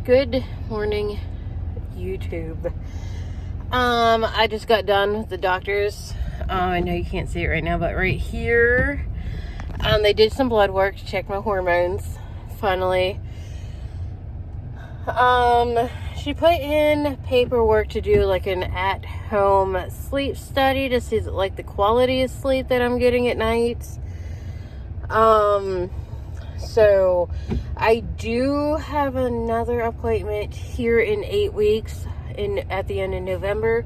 Good morning, YouTube. I just got done with the doctors. I know you can't see it right now, but right here, they did some blood work to check my hormones. Finally, she put in paperwork to do like an at-home sleep study to see like the quality of sleep that I'm getting at night. So I do have another appointment here in 8 weeks at the end of November.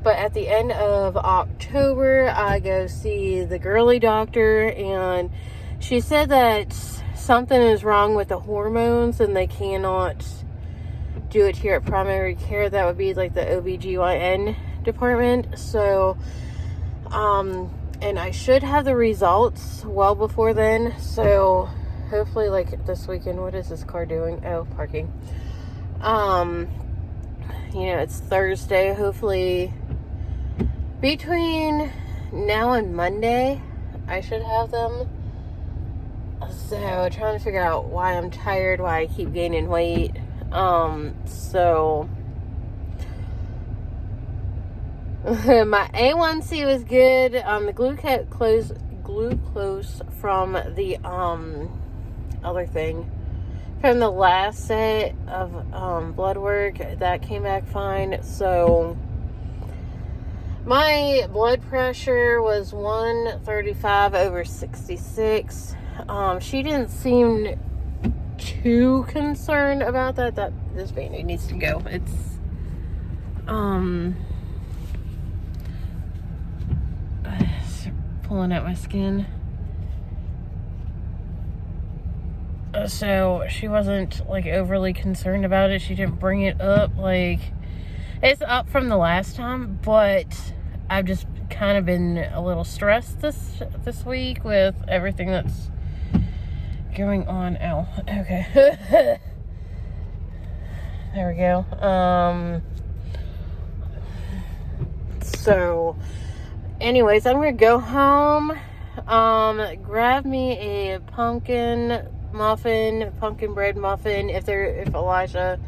But at the end of October, I go see the girly doctor, and she said that something is wrong with the hormones and they cannot do it here at primary care. That would be like the OBGYN department. So, and I should have the results well before then. So hopefully like this weekend. What is this car doing? Oh, parking. It's Thursday. Hopefully between now and Monday, I should have them. So trying to figure out why I'm tired, why I keep gaining weight. So my A1C was good. The glucose from the other thing from the last set of blood work, that came back fine. So my blood pressure was 135/66. She didn't seem too concerned about that. This baby needs to go. It's pulling out my skin. So she wasn't like overly concerned about it. She didn't bring it up. Like, it's up from the last time, but I've just kind of been a little stressed this week with everything that's going on. Ow. Okay. There we go. So anyways, I'm gonna go home, grab me a pumpkin bread muffin, if Elijah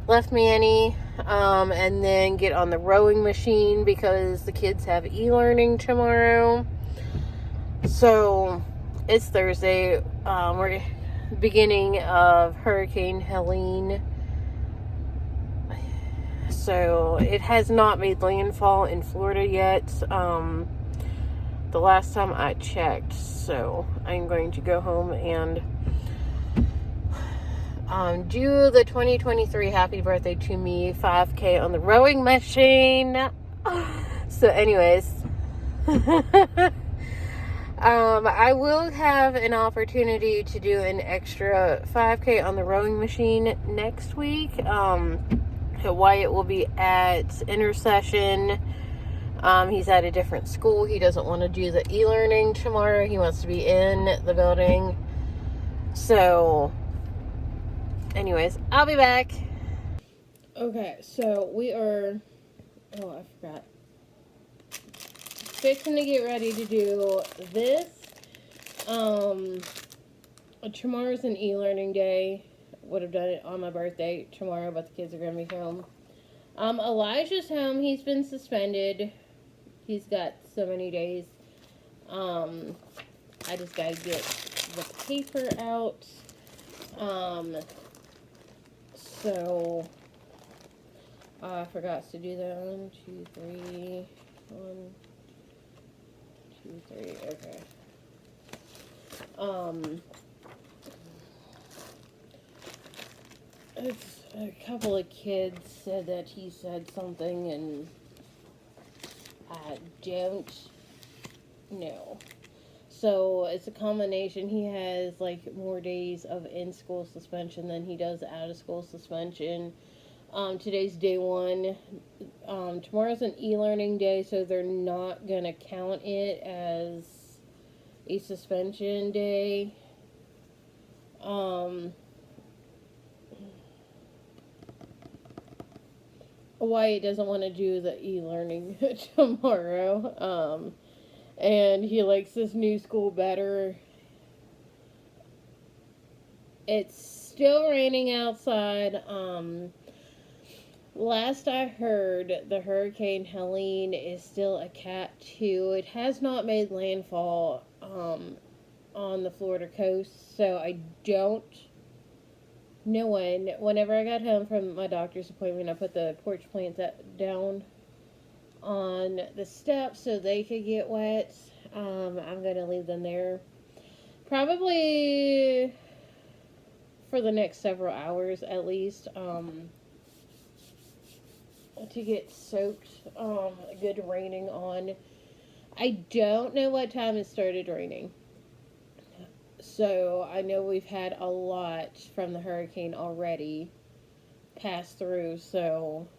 left me any, and then get on the rowing machine because the kids have e-learning tomorrow. So it's Thursday. We're beginning of Hurricane Helene. So it has not made landfall in Florida yet, the last time I checked. So I'm going to go home and do the 2023 Happy Birthday to Me 5K on the rowing machine. So anyways, I will have an opportunity to do an extra 5K on the rowing machine next week. Wyatt will be at Intercession. He's at a different school. He doesn't want to do the e-learning tomorrow. He wants to be in the building. So anyways, I'll be back. Okay, so we are, I forgot, fixing to get ready to do this. Tomorrow's an e-learning day. Would have done it on my birthday tomorrow, but the kids are going to be home. Elijah's home. He's been suspended. He's got so many days. I just got to get the paper out. So I forgot to do that. 1, 2, 3. 1, 2, 3. Okay. It's a couple of kids said that he said something, and I don't know. So it's a combination. He has like more days of in-school suspension than he does out-of-school suspension. Today's day 1. Tomorrow's an e-learning day, so they're not gonna count it as a suspension day. Wyatt doesn't want to do the e-learning tomorrow. And he likes this new school better. It's still raining outside. Last I heard, the Hurricane Helene is still a Cat 2. It has not made landfall on the Florida coast, so I don't know when. Whenever I got home from my doctor's appointment, I put the porch plants down on the steps so they could get wet. I'm going to leave them there probably for the next several hours at least, to get soaked, good raining on. I don't know what time it started raining. So I know we've had a lot from the hurricane already pass through, so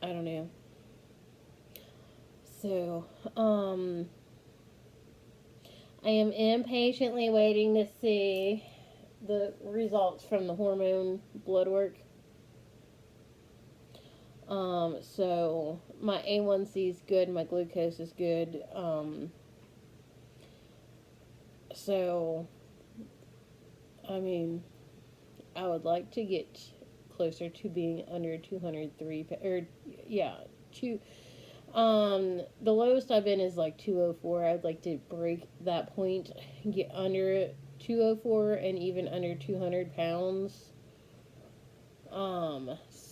I don't know. So, I am impatiently waiting to see the results from the hormone blood work. So my A1C is good, my glucose is good. So, I mean, I would like to get closer to being under 203, or, yeah, the lowest I've been is like 204. I'd like to break that point, get under 204 and even under 200 pounds.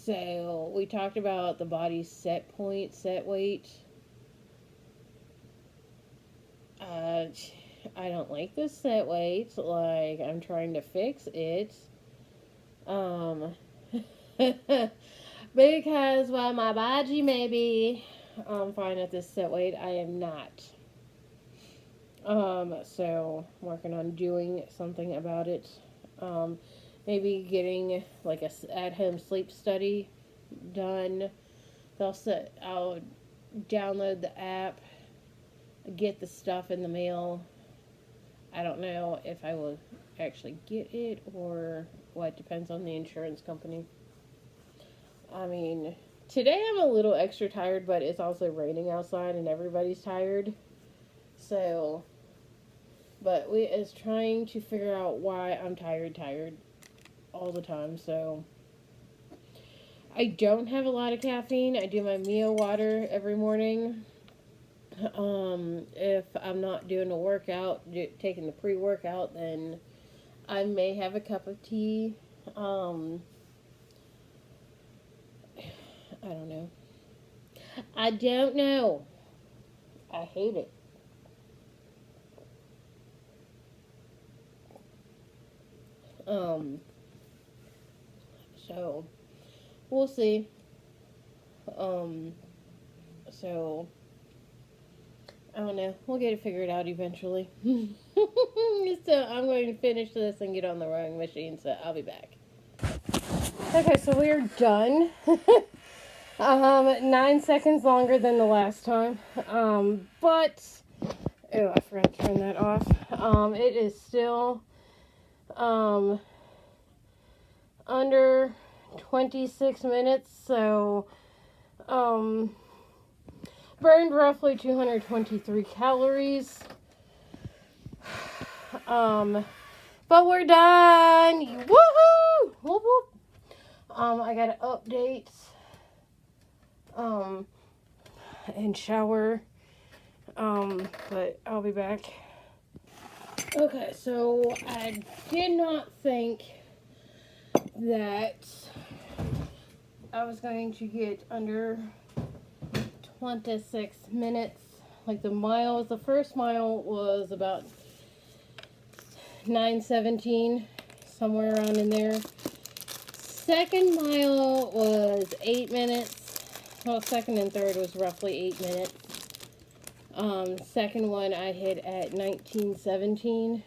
So we talked about the body's set point, set weight. I don't like the set weight. Like, I'm trying to fix it. Because while my body may be fine at this set weight, I am not. So I'm working on doing something about it. Maybe getting like a at-home sleep study done. I'll download the app, get the stuff in the mail. I don't know if I will actually get it or what. Depends on the insurance company. I mean, today I'm a little extra tired, but it's also raining outside and everybody's tired. So, but we is trying to figure out why I'm tired all the time. So, I don't have a lot of caffeine. I do my Mio water every morning. If I'm not doing a workout, taking the pre-workout, then I may have a cup of tea. I don't know. I don't know. I hate it. So we'll see. So I don't know. We'll get it figured out eventually. So I'm going to finish this and get on the rowing machine, so I'll be back. Okay, so we're done. 9 seconds longer than the last time. But, oh, I forgot to turn that off. It is still, under 26 minutes, so, burned roughly 223 calories. But we're done. Woohoo! Whoop whoop. I got to update, and shower. But I'll be back. Okay, so I did not think that I was going to get under 26 minutes. Like the first mile was about 9:17, somewhere around in there. Second mile was 8 minutes. Well, second and third was roughly 8 minutes. Second one I hit at 19:17.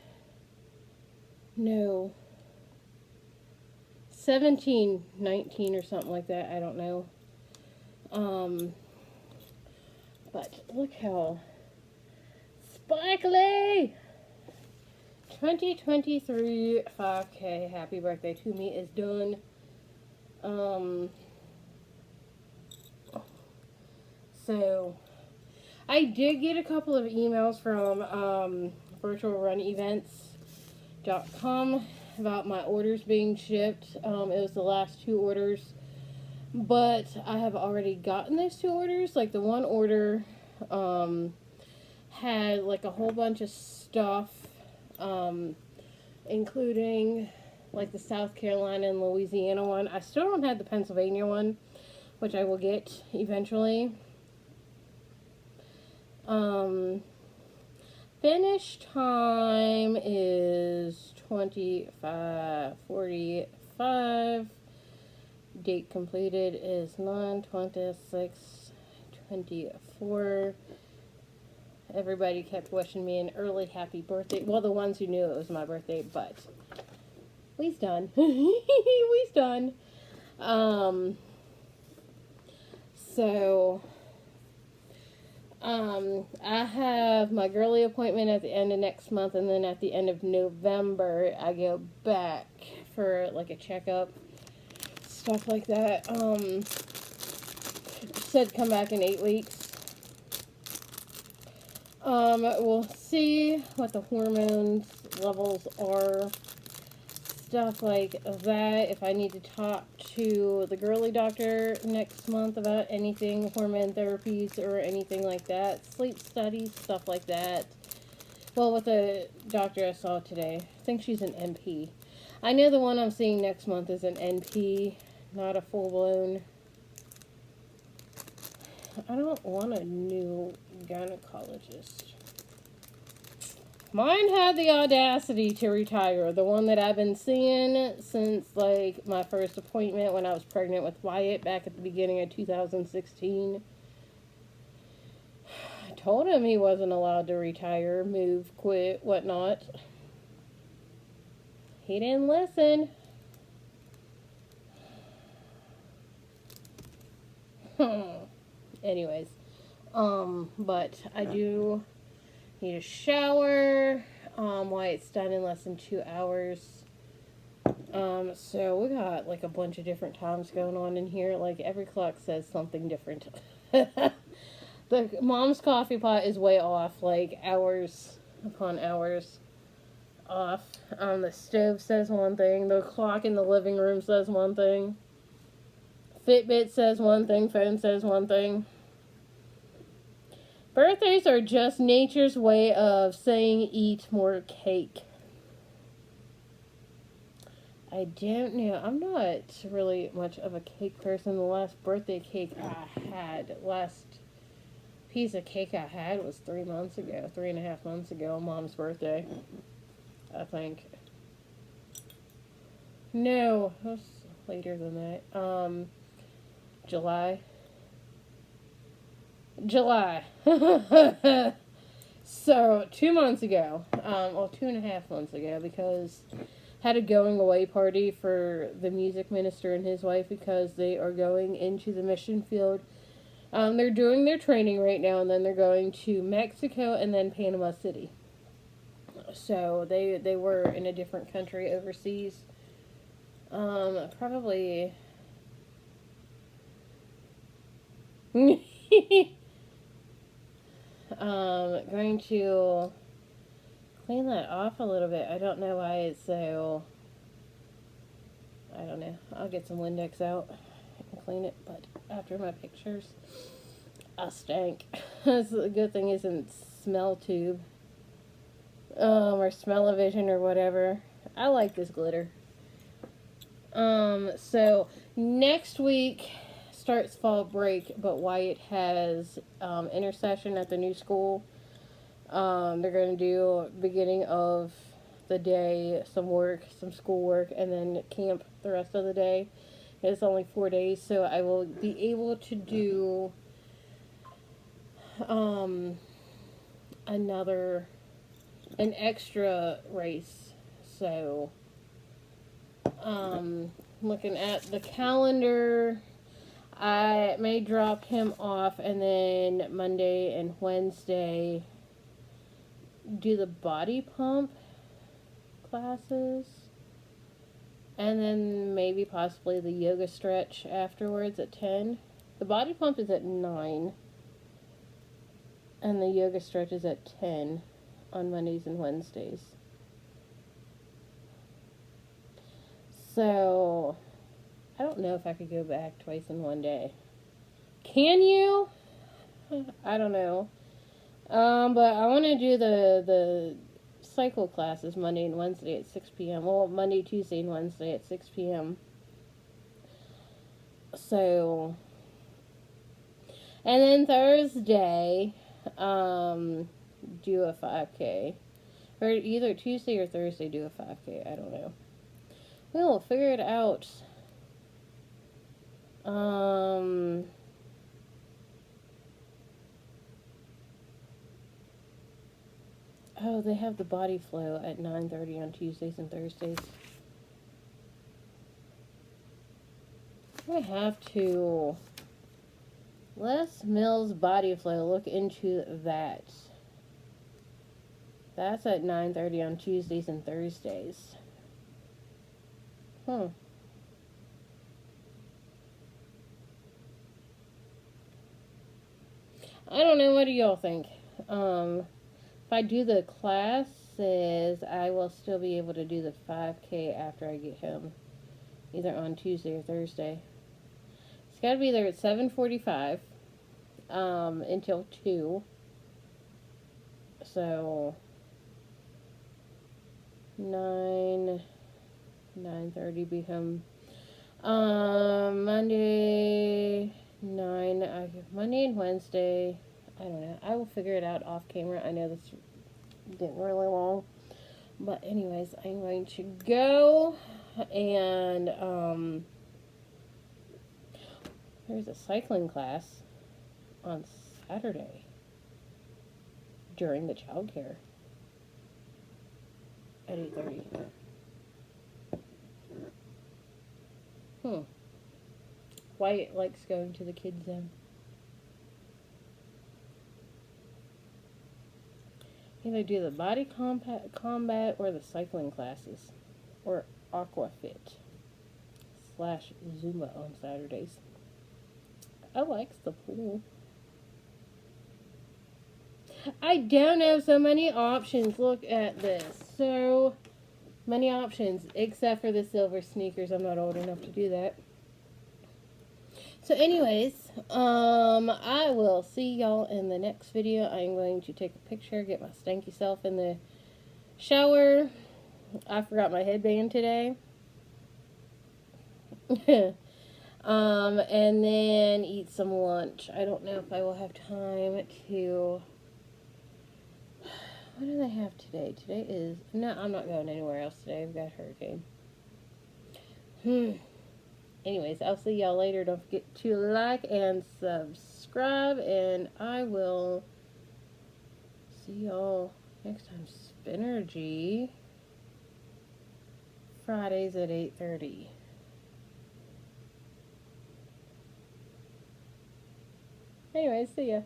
No. 17:19 or something like that. I don't know. But look how sparkly! 2023 5K happy birthday to me is done. So I did get a couple of emails from virtualrunevents.com. about my orders being shipped. It was the last 2 orders, but I have already gotten those 2 orders. Like the one order had like a whole bunch of stuff, including like the South Carolina and Louisiana one. I still don't have the Pennsylvania one, which I will get eventually. Finish time is 25:45. Date completed is 9/26/24. Everybody kept wishing me an early happy birthday. Well, the ones who knew it was my birthday, but we's done. We's done. So, I have my girly appointment at the end of next month, and then at the end of November, I go back for like a checkup, stuff like that. Said come back in 8 weeks. We'll see what the hormones levels are, stuff like that. If I need to talk to the girly doctor next month about anything, hormone therapies or anything like that, sleep studies, stuff like that. Well, with the doctor I saw today, I think she's an NP. I know the one I'm seeing next month is an NP, not a full-blown. I don't want a new gynecologist. Mine had the audacity to retire. The one that I've been seeing since like my first appointment when I was pregnant with Wyatt back at the beginning of 2016. I told him he wasn't allowed to retire, move, quit, whatnot. He didn't listen. Anyways, but I do need a shower. Wyatt's done in less than 2 hours. So we got like a bunch of different times going on in here. Like every clock says something different. The mom's coffee pot is way off, like hours upon hours off. The stove says one thing. The clock in the living room says one thing. Fitbit says one thing. Phone says one thing. Birthdays are just nature's way of saying eat more cake. I don't know. I'm not really much of a cake person. The last birthday cake I had, last piece of cake I had was 3 months ago, 3.5 months ago, Mom's birthday, I think. No, it was later than that. July. So 2 months ago, well, 2.5 months ago, because had a going away party for the music minister and his wife because they are going into the mission field. They're doing their training right now, and then they're going to Mexico and then Panama City. So they were in a different country overseas. Probably going to clean that off a little bit. I don't know why it's so, I don't know. I'll get some Windex out and clean it, but after my pictures, I stank. The good thing isn't smell tube, or smell-o-vision or whatever. I like this glitter. So next week starts fall break, but Wyatt has intercession at the new school. They're going to do beginning of the day some work, some schoolwork, and then camp the rest of the day. It's only 4 days, so I will be able to do an extra race. So looking at the calendar, I may drop him off and then Monday and Wednesday do the body pump classes, and then maybe possibly the yoga stretch afterwards at 10. The body pump is at 9, and the yoga stretch is at 10 on Mondays and Wednesdays. So, I don't know if I could go back twice in one day. Can you? I don't know. But I want to do the cycle classes Monday and Wednesday at 6 p.m. Well, Monday, Tuesday, and Wednesday at 6 p.m. So, and then Thursday, do a 5K. Or either Tuesday or Thursday do a 5K. I don't know. We'll figure it out. Oh, they have the body flow at 9:30 on Tuesdays and Thursdays. I have to. Les Mills body flow. Look into that. That's at 9:30 on Tuesdays and Thursdays. I don't know. What do y'all think? If I do the classes, I will still be able to do the 5K after I get home, either on Tuesday or Thursday. It's got to be there at 7:45 until 2. So 9:30 be home. Monday Monday and Wednesday. I don't know. I will figure it out off camera. I know this is getting really long, but anyways, I'm going to go and there's a cycling class on Saturday during the childcare at 8:30. Wyatt likes going to the kids' zone. Either do the body combat or the cycling classes, or aquafit / Zumba on Saturdays. I likes the pool. I don't have so many options. Look at this. So many options, except for the silver sneakers. I'm not old enough to do that. So anyways, I will see y'all in the next video. I'm going to take a picture, get my stanky self in the shower. I forgot my headband today. And then eat some lunch. I don't know if I will have time to... What do they have today? Today is... No, I'm not going anywhere else today. I've got a hurricane. Anyways, I'll see y'all later. Don't forget to like and subscribe. And I will see y'all next time. Spinergy. Fridays at 8:30. Anyways, see ya.